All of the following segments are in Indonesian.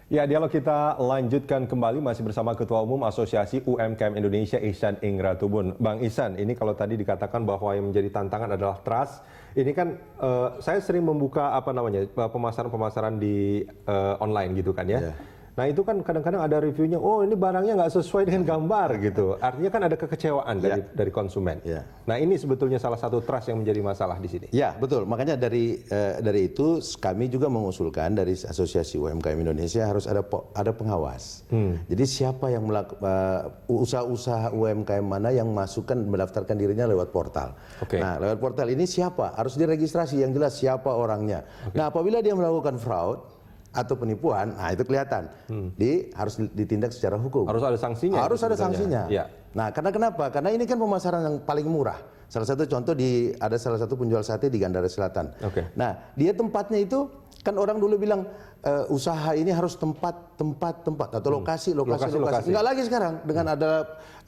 Ya, dialog kita lanjutkan kembali masih bersama Ketua Umum Asosiasi UMKM Indonesia Ihsan Ingratubun. Bang Ihsan, ini kalau tadi dikatakan bahwa yang menjadi tantangan adalah trust. Ini kan saya sering membuka pemasaran-pemasaran di online gitu kan ya. Nah itu kan kadang-kadang ada reviewnya, oh ini barangnya nggak sesuai dengan gambar gitu. Artinya kan ada kekecewaan dari konsumen. Nah ini sebetulnya salah satu trust yang menjadi masalah di sini. Ya betul, makanya dari itu kami juga mengusulkan dari Asosiasi UMKM Indonesia harus ada pengawas. Jadi siapa yang usaha-usaha UMKM mana yang masukkan mendaftarkan dirinya lewat portal. Nah lewat portal ini siapa? Harus diregistrasi yang jelas siapa orangnya. Nah apabila dia melakukan fraud atau penipuan, nah itu kelihatan, harus ditindak secara hukum. Harus ada sanksinya. Harus ada sanksinya. Ya. Nah, kenapa? Karena ini kan pemasaran yang paling murah. Salah satu contoh ada salah satu penjual sate di Gandara Selatan. Nah, dia tempatnya itu kan orang dulu bilang usaha ini harus tempat atau lokasi. Enggak lagi sekarang dengan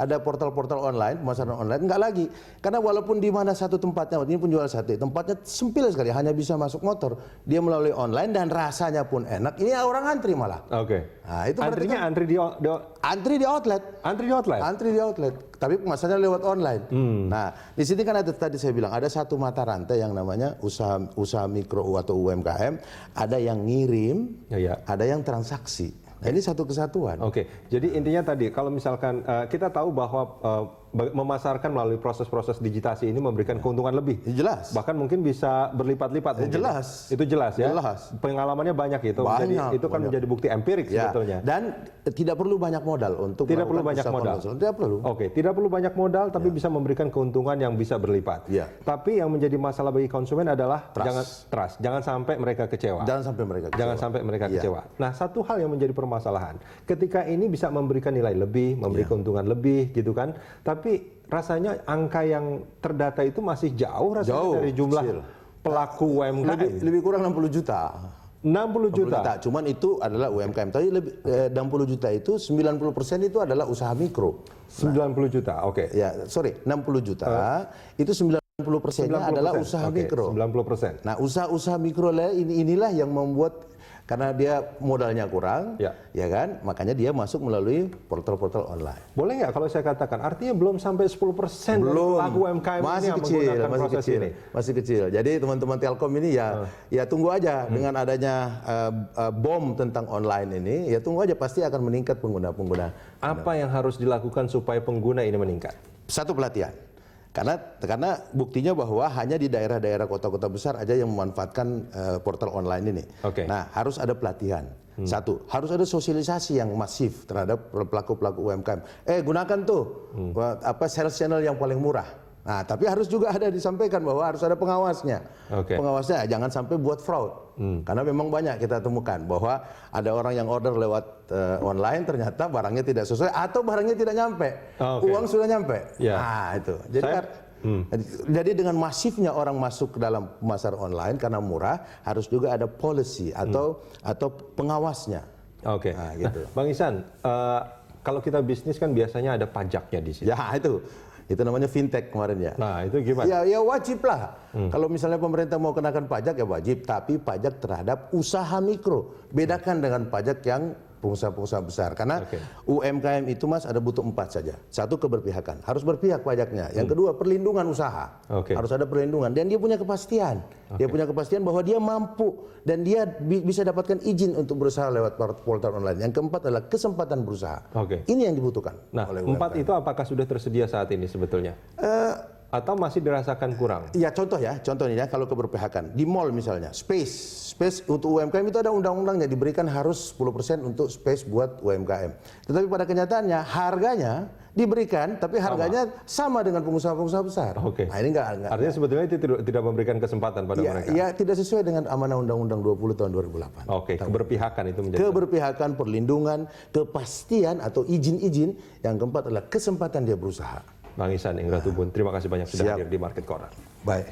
ada portal-portal online, pemasaran online, enggak lagi. Karena walaupun di mana satu tempatnya, ini penjual sate, tempatnya sempil sekali, hanya bisa masuk motor. Dia melalui online dan rasanya pun enak. Ini orang antri malah. Nah, itu antrinya kan, antri di outlet. Antri di outlet. Tapi pemasarannya lewat online. Nah, di sini kan ada tadi saya bilang ada satu mata rantai yang namanya usaha mikro atau UMKM, ada yang ngirim, ada yang transaksi. Nah, ini satu kesatuan. Jadi intinya tadi kalau misalkan kita tahu bahwa memasarkan melalui proses-proses digitasi ini memberikan keuntungan lebih. Jelas. Bahkan mungkin bisa berlipat-lipat. Jelas. Itu jelas ya. Jelas. Pengalamannya banyak itu. Itu kan menjadi bukti empirik sebetulnya. Dan tidak perlu banyak modal untuk tidak perlu banyak modal. Tidak perlu. Tidak perlu banyak modal tapi bisa memberikan keuntungan yang bisa berlipat. Tapi yang menjadi masalah bagi konsumen adalah trust. Jangan sampai mereka kecewa. Jangan sampai mereka kecewa. Nah, satu hal yang menjadi permasalahan, ketika ini bisa memberikan nilai lebih, memberi keuntungan lebih gitu kan. Tapi rasanya angka yang terdata itu masih jauh rasanya dari jumlah pelaku UMKM. Lebih kurang 60 juta. 60 juta. Cuman itu adalah UMKM. Tapi 60 juta itu 90% itu adalah usaha mikro. 90 juta. Ya, sorry, 60 juta itu 90%-nya adalah usaha mikro. 90%. Nah, usaha-usaha mikro inilah yang membuat, karena dia modalnya kurang, ya kan, makanya dia masuk melalui portal-portal online. Boleh nggak kalau saya katakan, artinya belum sampai 10% pelaku UMKM masih kecil. Masih kecil. Jadi teman-teman Telkom ini ya tunggu aja dengan adanya bom tentang online ini, ya tunggu aja pasti akan meningkat pengguna-pengguna. Apa yang harus dilakukan supaya pengguna ini meningkat? Satu, pelatihan. Karena buktinya bahwa hanya di daerah-daerah kota-kota besar aja yang memanfaatkan portal online ini. Nah, harus ada pelatihan. Satu, harus ada sosialisasi yang masif terhadap pelaku-pelaku UMKM. Gunakan tuh sales channel yang paling murah. Nah, tapi harus juga ada disampaikan bahwa harus ada pengawasnya. Pengawasnya jangan sampai buat fraud. Karena memang banyak kita temukan bahwa ada orang yang order lewat online ternyata barangnya tidak sesuai atau barangnya tidak nyampe. Uang sudah nyampe. Nah, itu. Jadi dengan masifnya orang masuk ke dalam pasar online karena murah, harus juga ada policy atau pengawasnya. Nah, gitu. Bang Ihsan, kalau kita bisnis kan biasanya ada pajaknya di sini. Ya, itu namanya fintech kemarin ya. Nah, itu gimana? Ya wajib lah. Kalau misalnya pemerintah mau kenakan pajak ya wajib, tapi pajak terhadap usaha mikro. Bedakan dengan pajak yang pengusaha-pengusaha besar. Karena UMKM itu Mas ada butuh 4 saja. Satu, keberpihakan. Harus berpihak pajaknya. Yang kedua, perlindungan usaha. Harus ada perlindungan. Dan dia punya kepastian. Dia punya kepastian bahwa dia mampu. Dan dia bisa dapatkan izin untuk berusaha lewat portal online. Yang keempat adalah kesempatan berusaha. Ini yang dibutuhkan. Nah, oleh 4 itu apakah sudah tersedia saat ini sebetulnya? Atau masih dirasakan kurang? Ya contohnya kalau keberpihakan di mall misalnya, space untuk UMKM itu ada undang-undangnya, diberikan harus 10% untuk space buat UMKM. Tetapi pada kenyataannya harganya diberikan, tapi harganya sama dengan pengusaha-pengusaha besar. Nah, ini enggak. Artinya sebetulnya itu tidak memberikan kesempatan pada mereka. Ya, tidak sesuai dengan amanah Undang-Undang 20 tahun 2008. Keberpihakan itu menjadi keberpihakan, perlindungan, kepastian atau izin-izin. Yang keempat adalah kesempatan dia berusaha. Bang Ihsan Ingratubun, terima kasih banyak sudah hadir di Market Corner. Baik.